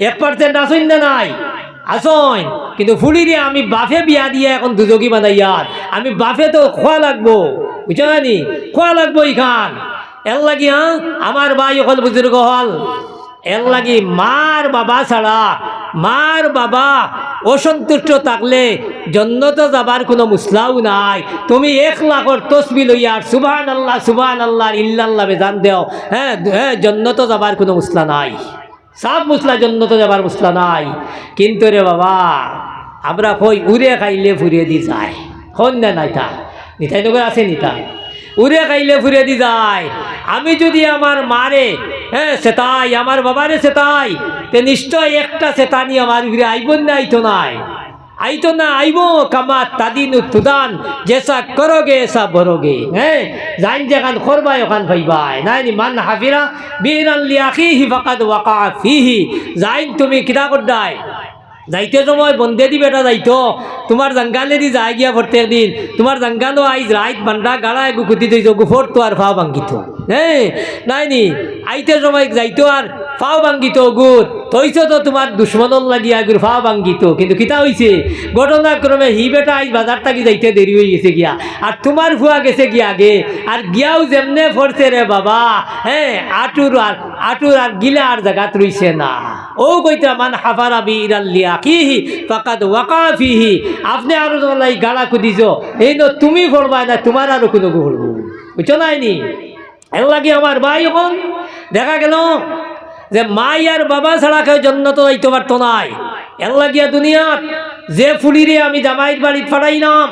1% আসইন না নাই আসইন, কিন্তু ফুলিরে আমি বাফে বিয়া দিয়ে এখন দুযোগী বানাইয়ার, আমি বাফে তো খোয়া লাগবো, বুঝছো না নি, খোয়া লাগবো ইখান, এর লাগি হ্যাঁ আমার ভাই হল বুজুর্গ হল, এর লাগি মার বাবা ছাড়া, মার বাবা অসন্তুষ্ট থাকলে জন্নত যাবার কোনো মুসলাও নাই, তুমি 1 লাখর তসবি লইয়ার সুবহানাল্লাহ সুবহানাল্লাহ ইল্লাল্লাহ বেজান দেও, হ্যাঁ হ্যাঁ জন্নত যাবার কোনো মুসলা নাই, সব মুসলা জন্নত যাবার মুসলা নাই, কিন্তু রে বাবা আমরা কই উড়ে খাইলে ফুরিয়ে দি যায়, হন না নাই তা নিতাই নগর আছে নিতা, উড়ে খাইলে ফুরে দি যায়। আমি যদি আমার মারে সেতাই, আমার বাবারে সেতাই, তে নিশ্চয় একটা সেতানি আমার ঘুরে আইবন না, আইতো নাই, আইতো না, আইব কামা তাদিন তুদান, জেসা করোগে এসা বরোগে। জাইন যেখান করবাই ওখান পাইবাই। নাইনি মান হাফিরা বিরান লিয়াখিহি ফাকাদ ওয়াকা ফিহি। জাইন তুমি কিতা করদাই যাইতে সময় বন্দে দি বেটা যাইতো, তোমার জঙ্গালে দি যাই গিয়া প্রত্যেক দিন, তোমার জঙ্গালও আইজ রাইত বান্ডা গাড়ায় গুকুতি দিত, গুফর তো আর ফাও ভাঙ্গিত। নাইনি আইতে সময় যাইতো আর ফাও ভাঙ্গিত গুড় তৈছ তো তোমার দুশ্মনল লাগিয়া গুড় ফাও ভাঙ্গিত। কিন্তু কিতা হইছে ঘটনাক্রমে হি বেটা আইজ বাজার থাকি যাইতে দেরি হয়ে গেছে গিয়া, আর তোমার ফুয়া গেছে গিয়া আগে, আর গিয়াও যেমনে পড়ছে রে বাবা, আটুর আর গিলা আর জায়গাত রইছে না। ও কইতা মান হাফারা বিরাল লিয়াকিহি ফাকাদ ওয়াকা ফিহি। আপনি আরো লাই গালা কুদিছ, এই ন তুমি পড়বা না, তোমার আরো কোনো পড়বো, বুঝছো নাইনি? এর লাগে আমার ভাই এখন দেখা গেল যে মাই আর বাবা ছাড়া কেউ জন্নত যাইতে পারতো নাই। এর লাগিয়া দুনিয়াত যে ফুলিরে আমি জামাইর বাড়ি ফাটাইলাম,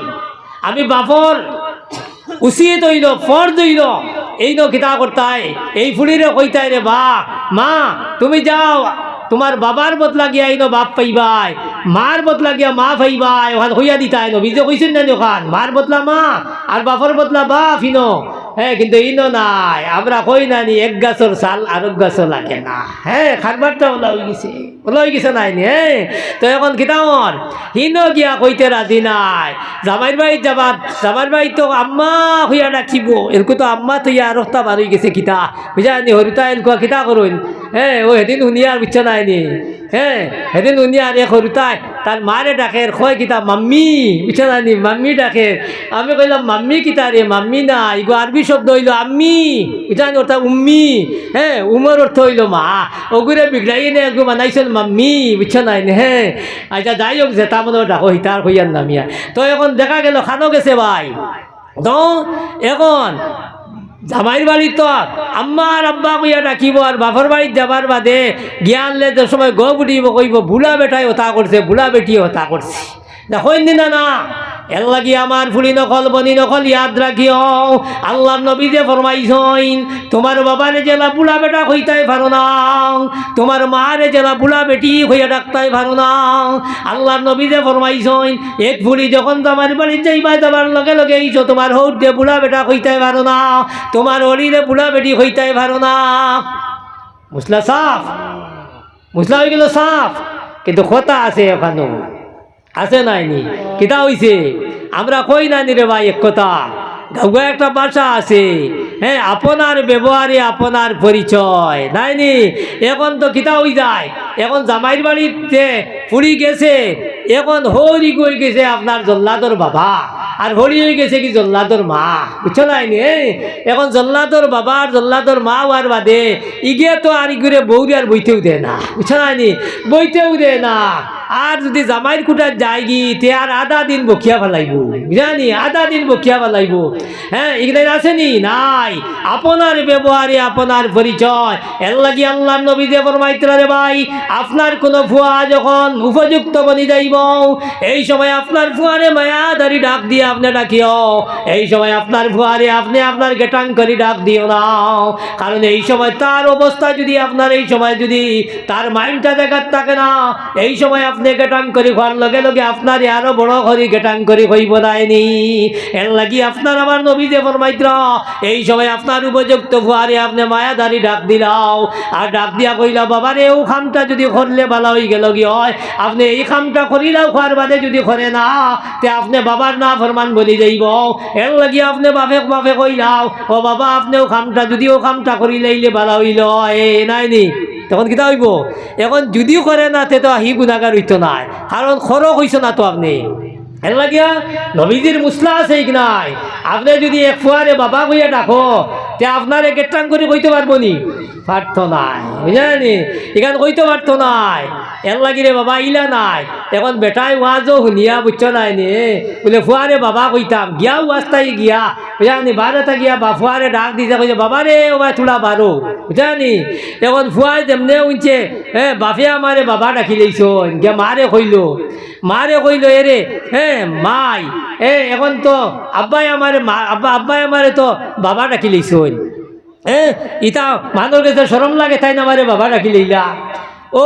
আমি বাপর উচিত হইল ফর্জ হইল এই ন কিতা করতাই, এই ফুলিরে কইতাই রে বা মা তুমি যাও, তোমার বাবার বদলা গিয়া আইনো বাপ পাইবাই, মার বদলা গিয়া মা পাইবাই, ওখান হইয়া দিতাই ন বিজয় কইছেন না ওখান মার বদলা মা আর বাপর বদলা বাপ ইনো। কিন্তু ইনো নাই, আমরা কই নানি এক গাছর চাল আর এক গাছও লাগে না। খারবারটা ওলা হয়ে গেছে, ওলা হয়ে গেছে নাইনি। তো এখন কিতামর হিনো গিয়া কইতে রাজি নাই, জামাইর বাড়ি যাবার, জামাইর বাড়ি তো আম্মা হইয়া ডাকিব, এরকম তো আম্মা তো ইয়া রক্তা বার হয়ে গেছে কিতা বুঝানি হরিতা এনকুয়া কিতা করুন। ও সেদিন শুনি আর বুঝছে নাইনি, সেদিন শুনি আর এক হরিতাই তার মারে ডাকে কয় কিতা মাম্মি, বুঝছে নাইনি মাম্মি ডাকে। আমি কইলাম মাম্মি কিতা রে, মাম্মি না ইগো আরবি শব্দ হইল আম্মি, বুঝানি অর্থাৎ উম্মি, উমর অর্থ হইল মা, ওগুরে বিগড়াই নে একটু বানাইছিল মাম্মি, বুঝছো নাইনি। আচ্ছা যাই হোক যেটা মনে ডাকো হিতার হইয়ার নামিয়া। তো এখন দেখা গেল খানো গেছে ভাই, তো এখন জামাইর বাড়ি তো আম্মা আর আব্বা কইয়া ডাকিব, আর বাপর বাড়ির যাবার বাদে জ্ঞানলে যে সময় গো বুটিব কইব বুলা বেটাই হতা করছে, বুলা বেটি হতা করছে। দেখেন দিনা না এর লাগি আমার ফুলি নকল বনি নকল ইয়াদ রাখিও, আল্লাহর নবী যে ফরমাইছেন তোমার বাবারে জেলা বুলা বেটা হইতাই পারো না, তোমার মারে জেলা বুলা বেটি হইয়া ডাকতাই পারো না। আল্লাহর নবী যে ফরমাইছেন এক ফুলি যখন তোমার বাড়ি যাইবা যাবার লগে লগে এইছো, তোমার হৌর দিয়ে বুলা বেটা হইতাই পারো না, তোমার হরিরে বুলা বেটি হইতাই পারো না। মুসলা সাফ, মুসলা হয়ে গেল সাফ, কিন্তু কথা আছে এখানে আছে নাইনি। কিতা হইছে আমরা কই নানি রে ভাই এক কথা, গাঁও একটা ভাষা আছে, আপনার ব্যবহারে আপনার পরিচয় নাইনি। এখন তো কিতা হই যায়, এখন জামাইর বাড়িতে ফুরি গেছে, এখন হরি গই গেছে আপনার জল্লাদর বাবা, আর হরি হয়ে গেছে কি জল্লাদর মা, বুঝছো নাইনি। এখন জল্লাদর বাবা আর জল্লাদর মা হওয়ার বাদে ইগে তো আর ইগুরে বৌরি আর বইতেও দেয় না, বুঝছো নাইনি, বইতেও দেয় না। আর যদি জামাইর কুটার যাই গি তে আর আধা দিন বকিয়া ফেলাইব, বুঝানি আধা দিন বকিয়া ফেলাইব। এগুলো আসেনি নাই, আপনার ব্যবহারে আপনার পরিচয়। এর লাগি আল্লাহর নবী যে ফরমাইতরা রে ভাই, আপনার কোনো ফুয়া যখন উপযুক্ত বনি যাইব, এই সময় আপনার ফুয়ারে মায়াদারি ডাক দিয়ে আপনি ডাকিও, এই সময় আপনার ফুয়ারে আপনি আপনার গেটাং করে ডাক দিও না। কারণ এই সময় তার অবস্থা যদি আপনার এই সময় যদি তার মাইন্ডটা দেখার থাকে না, এই সময় আপনি গেটাং করে খাওয়ার লগে লগে আপনার আরো বড় করে গেটাং করে হইব নাইনি। এর লাগি আপনার আমার নবী যে ফরমাইতরা এই সময় আপনার উপযুক্ত ফুয়ারে আপনি মায়াদারি ডাক দিলাও, আর ডাক দিয়া কইলা বাবারে ও খামটা যদি করলে ভালো হয়ে গেল কি হয়, আপনি এই খামটা করিলাও খাওয়ার বাদে যদি করে না তে আপনি বাবার না ফরমান বলি যাইব। এর লাগি আপনি বাপে কইলাও ও বাবা আপনি ও খামটা যদি ও খামটা করি লাইলে ভালো হইল নাইনি। তখন কিতা হইব, এখন যদিও করে না তে তো আহি গুণাগার হইতো না, কারণ খরচ হইছ না তো আপনি। এর লাগিয়া নবীজির মুসলা আছে কি নাই, আপনি যদি এক ফুয়ারে বাবা কইয়া ডাকো তে আপনার গেটাং করে কইতে পারবো নি, পারতো নাই, বুঝলেন, এখানে কইতে পারতো নাই। এর লাগি রে বাবা ইলা নাই এখন বেটাই ওয়াজও শুনিয়া বুঝছ নাই নে বলে ফুয়ারে বাবা কইতাম গিয়া ওয়াজটাই গিয়া বুঝানি বারোটা গিয়া বা ফুয়ারে ডাক দিতে কইছে বাবা রে ও ভাই তোলা বারো বুঝানি এখন ফুয়ায় যেমনে উঠছে বাপে আমারে বাবা ডাকি লইছ গিয়া মারে কইল এরে মাই এখন তো আব্বাই আমারে তো বাবা ডাকি লইছ ইটা মানুষ কাছে সরম লাগে তাই না আমারে বাবা ডাকি লইলা ও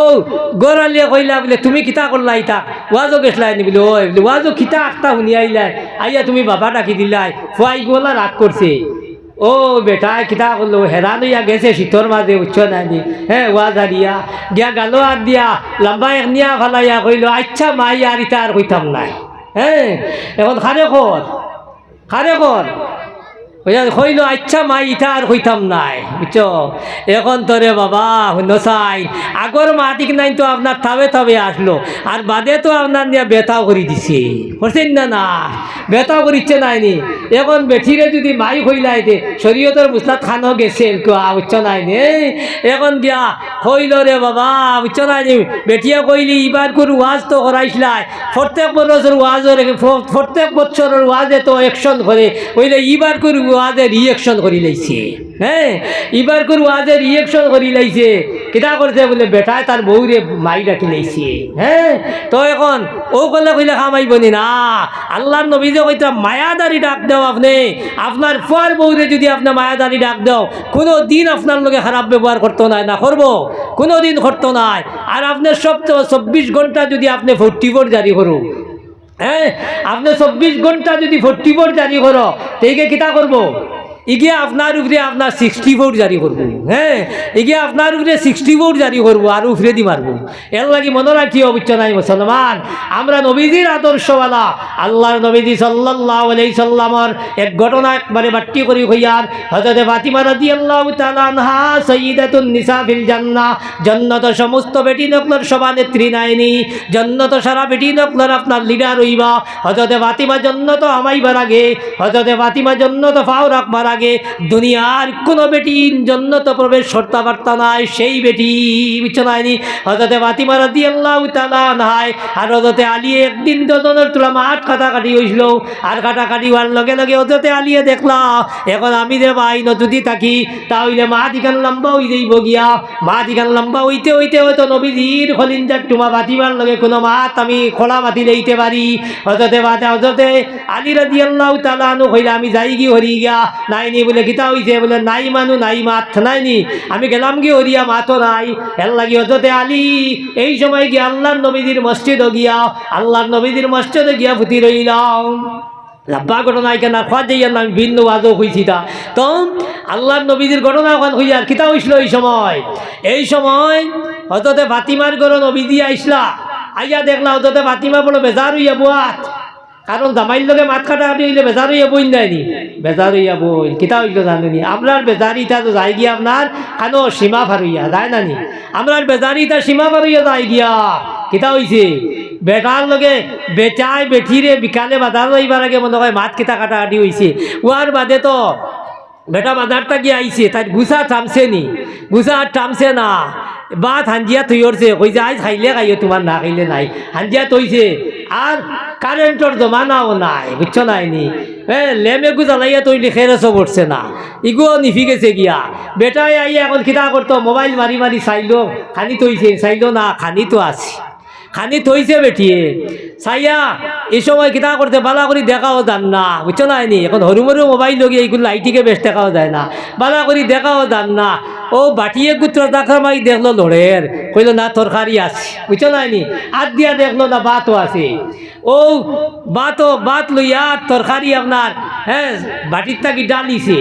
গড়ালিয়া কইলা বলে তুমি কিতা করলা ইটা ওয়াজও গেছলাই নি বলে ওই বলে ওয়াজও কিতা একটা শুনি আইলাই আইয়া তুমি বাবা ডাকি দিলাই ফুয়াই গোলা রাগ করছে ও বেটা কিতা করলো হেরান হইয়া গেছে শীতর মাঝে উচ্চ নাই ওয়াজ আরিয়া গিয়া গালো আর দিয়া লম্বা এক নিয়া ফালাইয়া কইল আচ্ছা মাই আর ইটা আর কইতাম নাই এখন খারে কর কইল আচ্ছা মাই ইটা আর কইতাম নাই বুঝছ এখন তোরে বাবা নসাই আগর মাটিক নাই তো আপনার থাবে আসলো আর বাদে তো আপনার নিয়ে বেতাও করে দিছে করছেন না বেতাও করিচ্ছে নাইনি এখন বেঠিরে যদি মাই হইলাই দে শরীয়তের মুস্তাদ খানও গেছে বুঝছ নাইনি এখন গিয়া কইল রে বাবা বুঝছ নাইনি বেটিয়া কইলি ইবার করে ওয়াজ তো করাইছিলাই প্রত্যেক বছরের ওয়াজে তো অ্যাকশন করে কইলে ইবার করে ওয়াজে রিয়েকশন করি লাইছে এবার করে ওয়াজে রিয়েকশন করি লাইছে কিতা করছে বলে বেটায় তার বউরে মাই ডাকি লাইছে তো এখন ও কইলে খামাইবনি না আল্লাহর নবী যে কইতা মায়াদারি ডাক দাও আপনি আপনার ফুয়ার বউরে যদি আপনি মায়াদারি ডাক দাও কোনো দিন আপনার লগে খারাপ ব্যবহার করতো না করবো কোনো দিন করতো না আর আপনার সপ্তাহ 24 ঘন্টা যদি আপনি 44 জারি করো আপনি 24 ঘন্টা যদি 44 জারি করো তেইকে কিতা করবো ইগিয়া আপনার উপরে আপনার 64 জারি করবো ইগিয়া আপনার উপরে 64 জারি করবো আর উপরে দি মারবো এর লাগি মনে রাখিও বুঝছ নাই মুসলমান আমরা নবীজির আদর্শওয়ালা আল্লাহর নবীজি সাল্লাল্লাহু আলাইহি সাল্লামর এক ঘটনা একবারে বাট্টি করি হইয়ার হযরত ফাতিমা রাদিয়াল্লাহু তাআলা আনহা সাইয়্যিদাতুন নিসা ফিল জান্নাহ জান্নাত সমস্ত বেটি নকলর সভানেত্রী নাইনি জান্নাত সারা বেটি নকলর আপনার লিডার হইবা হযরত ফাতিমা জান্নাত আমাইবার আগে হযরত ফাতিমা জান্নাত ফাও রাখবার আগে দুনিয়ার কোনো বেটি জান্নাতে প্রবেশ করতে পারত না সেই বেটি বিছানায়নি হযরত ফাতিমা রাদিয়াল্লাহু তাআলা আনহা আর হযরত আলী একদিন দদনের তুলা মাঠ কাটাকাটি হইছিল আর কাটাকাটি হওয়ার লগে লগে হযরত আলীয়ে দেখলা এখন আমি যে ভাই যদি থাকি তাহলে মা দিগান লম্বা হই যাইব গিয়া মা দিগান লম্বা হইতে হইতে হয়তো নবীজির খলিঞ্জার টুমা ফাতিমার লগে কোনো মাত আমি খোলা মাতি লইতে পারি হযরত আলী রাদিয়াল্লাহু তাআলা আনহু কইলা আমি যাই গি হরি গিয়া নাইনি বলে গীতা হইছে বলে নাই মানু নাই মাত নাইনি আমি গেলাম গিয়ে হরিয়া মাতো নাই এর লাগি হজরতে আলী এই সময় গিয়ে আল্লাহর নবীজির মসজিদে গিয়া আল্লাহর নবীজির মসজিদে গিয়া ফুটি রইলাম লাভা ঘটনা এখানে খোয়া যাইয়ার নাম ভিন্ন ওয়াজও হয়েছি তা তো আল্লাহর নবীজির ঘটনা ওখান হইয়ার কিতা হইছিল এই সময় হজরতে ফাতিমার ঘরে নবীজি আইসলা আইয়া দেখলা হজরতে ফাতিমা বলো বেজার হইয়া বুয়াত কারণ জামাইর লগে মাত কাটাকাটি হইলে বেজার হইয়া বই নাইনি বেজার হইয়া বই কিতা হইল জানেনি আপনার বেজারিটা তো যাই গিয়া আপনার কানো সীমা পার হইয়া যায় নানি আপনার বেজারিটা সীমা পার হইয়া যায় গিয়া কিতা হইছে বেটার লগে বেচায় বেঠিরে বিকালে বাজার যাইবার আগে মনে হয় মাত কিতা কাটাকাটি হইছে ওয়ার বাদে তো বেটা বাজারটা গিয়ে আইছে তাই গুছা থামছে নি গুছা আর থামছে না বাত হাঞ্জিয়া থইছে কইছে আজ খাইলে খাইও তোমার না খাইলে নাই হাঞ্জিয়া থইছে আর কারেন্টর জমানাও নাই বুঝছো নাইনি লেমে গুজালাইয়া তৈরি খেরেছো পড়ছে না ইগুও নিফি গেছে গিয়া বেটাই আইয়া এখন খিতা করতো মোবাইল মারি মারি চাইলো খানি থইছে চাইলো না খানি তো আছে খানি থইছে বেটিয়ে চাইয়া এই সময় কিতা করতে বালা করে দেখাও যান না বুঝছো নাইনি এখন হরুমরু মোবাইল লগিয়ে এইগুলো লাইটিকে বেশ দেখাও যায় না বালা করে দেখাও যান না ও বাটিয়ে গুত্র দেখার মাই দেখলো লড়ের কইল না তরকারি আছে বুঝছো নাইনি হাত দিয়া দেখলো না ভাতও আছে ও ভাত লইয়া তরকারি আপনার বাটির থাকি ডালিছে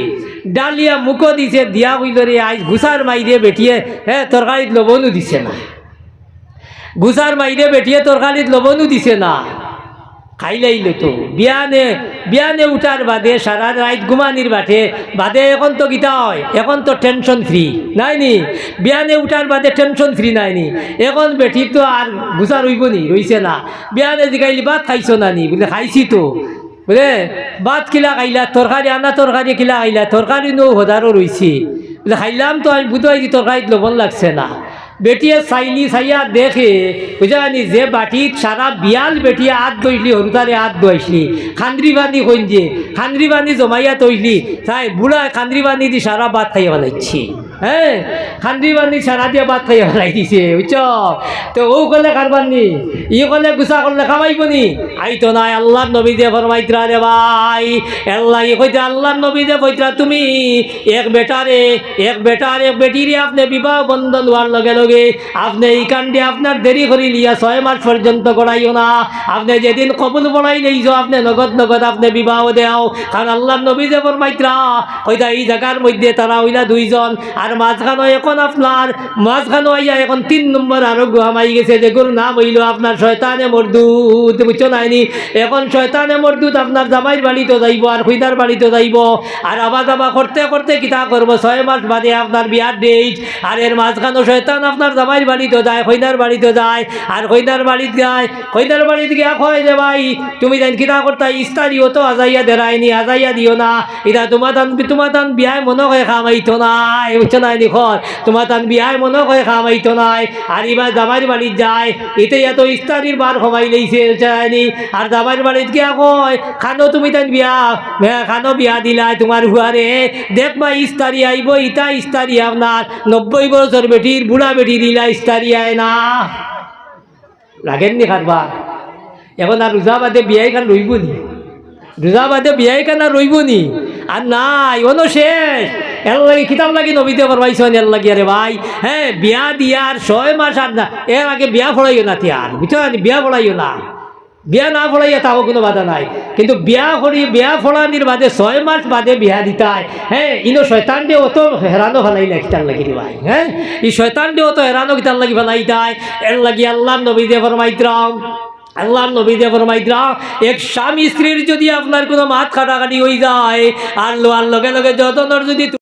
ডালিয়া মুখো দিছে দিয়া কইল রে আজ ঘুষার মাইরে বেটিয়ে তরকারিত লবণও দিছে না ঘুষার মাইরে বেটিয়ে তরকারিত লবণও দিছে না খাইলাইল তো বিয়ানে উঠার বাদে সারা রাত ঘুমানির বাদে এখন তো গীতা হয় এখন তো টেনশন ফ্রি নাইনি বিয়ানে উঠার বাদে টেনশন ফ্রি নাইনি এখন বেটির তো আর ঘুষার হইব নি রইছে না বিয়ানে জিগাইলি ভাত খাইছো না নি বলে খাইছি তো বলে ভাত কিলা খাইলা তরকারি আনা তরকারি কিলা খাইলা তরকারি নো হজারও রইছি বলে খাইলাম তো আমি বুধ তরকারিত লবণ লাগছে না বেটিয়ে চাইলি চাইয়া দেখে বুঝানি যে বাটিত সারা বিয়াল বেটিয়া হাত দইলি হরুতারে হাত দইসলি খান্দ্রি বানি কইন যে খান্দ্রি বানি জমাইয়া তৈলি তাই বুড়া খান্দ্রি বানি দি সারা ভাত খাইয়া ফেলাইছি হ্যাঁ খান্দ্রি বানি সারা দিয়ে ভাত খাইয়া ফেলাই দিছে বুঝছ তো ও কলে কারবানি ই কলে গুছা করলে খাওয়াইব নি আইতো নাই আল্লাহর নবী দিয়ে ফরমাইতরা রে ভাই আল্লাহ ই কইতে আল্লাহর নবী দিয়ে কইতরা তুমি এক বেটার এক বেটিরে আপনি বিবাহ বন্ধন হওয়ার লগে লগে আপনি এই কাণ্ডে আপনার দেরি করি লিয়া 6 মাস পর্যন্ত করাইও না আপনি যেদিন কবুল বড়াই লইছ আপনি নগদ আপনি বিবাহ দেও কারণ আল্লাহর নবী যে ফরমাইতরা কইতা এই জায়গার মধ্যে তারা হইলা দুইজন আর মাঝখানো এখন আপনার মাঝখানো আইয়া এখন 3 নম্বর আরো গুহামাই গেছে যে গরুর নাম হইল আপনার শয়তানে মরদুদ বুঝছো নাইনি এখন শয়তানে মরদুদ আপনার জামাইর বাড়িতে যাইব আর খুইদার বাড়িতে যাইব আর আবার যাবা করতে করতে কিতা করবো 6 মাস বাদে আপনার বিয়ার ডেট আর এর মাঝখানো শয়তান আপনার জামাইর বাড়িতে যায় খুইদার বাড়িতে যায় আর খুইদার বাড়িতে যায় খুইদার বাড়িতে গিয়া কয় যে ভাই তুমি জান কিতা করতা ইস্তারিও তো আজাইয়া দেরাইনি আজাইয়া দিও না এটা তোমার তান বিয়ায় মনে হয় খামাইতো নাই বুঝছো নাইনি খর তোমার তান বিয়ায় মনে হয় খামাইতো নাই আর এবার জামাইর বাড়িতে যায় এতে এত ইস্তারির বার কমাই লইছে জানি আর জামাইর বাড়িতে গিয়া কয় খানো তুমি তান বিয়া খানো বিয়া দিলাই তোমার হুয়ারে দেখবা ইস্তারি আইব ইটা ইস্তারি আপনার 90 বছর বেটির বুড়া বেটি দিলা ইস্তারি আয় না লাগেননি খারবার এখন আর রোজা বাদে বিয়াই খান রইব নি রোজা বাদে বিয়াই খান আর রইব নি আর নাই অনো শেষ এর লাগে কিতাব লাগি নবীতে ফরমাইছেন এর লাগি আরে ভাই হ্যাঁ বিয়া দিয়ার 6 মাস আর না এর আগে বিয়া ফড়াইও না তিয়ার বুঝছো বিয়া ফড়াইও না বিয়া না ফড়াইয়া তাও কোনো বাধা নাই কিন্তু বিয়া ফড়ানির বাদে 6 মাস বাদে বিয়া দিতায় হ্যাঁ ইনো শয়তান দিয়ে অত হেরানো ফেলাই না কিতার লাগি রে ভাই হ্যাঁ এই শয়তান দিয়ে অত হেরানো কিতার লাগি ফেলাই তাই এর লাগি আল্লাহর নবী দিয়ে ফরমাইতরাম আল্লাহর নবী দিয়ে ফরমাইতরা এক স্বামী স্ত্রীর যদি আপনার কোনো মাত কাটাকাটি হয়ে যায় আর লগে লগে যতনের যদি